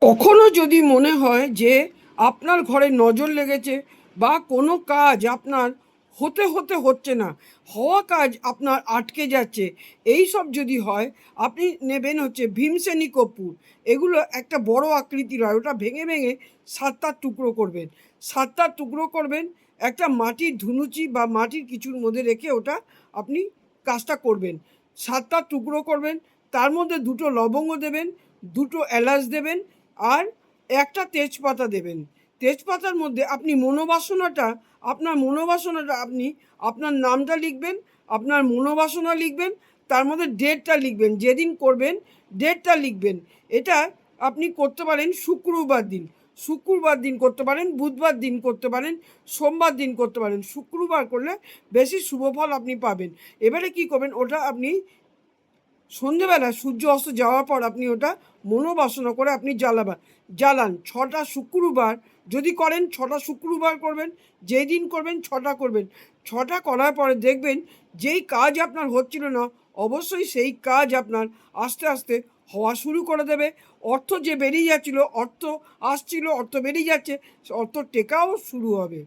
কখনো যদি মনে হয় যে আপনার ঘরে নজর লেগেছে বা কোনো কাজ আপনার হতে হতে হচ্ছে না, হওয়া কাজ আপনার আটকে যাচ্ছে, এই সব যদি হয় আপনি নেবেন হচ্ছে ভীমসেনী কর্পূর। এগুলো একটা বড় আকৃতির হয়, ওটা ভেঙে ভেঙে 7টা টুকরো করবেন। 7টা টুকরো করবেন, একটা মাটির ধুনুচি বা মাটির কিছুর মধ্যে রেখে ওটা আপনি কাজটা করবেন। 7টা টুকরো করবেন, তার মধ্যে 2টো লবঙ্গ দেবেন, 2টো এলাচ দেবেন, আর একটা তেজপাতা দেবেন। তেজপাতার মধ্যে আপনি মনোবাসনাটা আপনি আপনার নামটা লিখবেন, আপনার মনোবাসনা লিখবেন, তার মধ্যে ডেটটা লিখবেন, যেদিন করবেন ডেটটা লিখবেন। এটা আপনি করতে পারেন শুক্রবার দিন করতে পারেন, বুধবার দিন করতে পারেন, সোমবার দিন করতে পারেন। শুক্রবার করলে বেশি শুভ ফল আপনি পাবেন। এবারে কি করবেন, ওটা আপনি সন্ধেবেলা সূর্য অস্ত যাওয়ার পর আপনি ওটা মনোবাসনা করে আপনি জ্বালান। 6টা শুক্রবার যদি করেন, 6টা শুক্রবার করবেন, যেই দিন করবেন 6টা করবেন। 6টা করার পরে দেখবেন যেই কাজ আপনার হচ্ছিল না, অবশ্যই সেই কাজ আপনার আস্তে আস্তে হওয়া শুরু করে দেবে। অর্থ যে বেরিয়ে যাচ্ছিল, অর্থ আসছিল, অর্থ বেরিয়ে যাচ্ছে, অর্থ টেকাও শুরু হবে।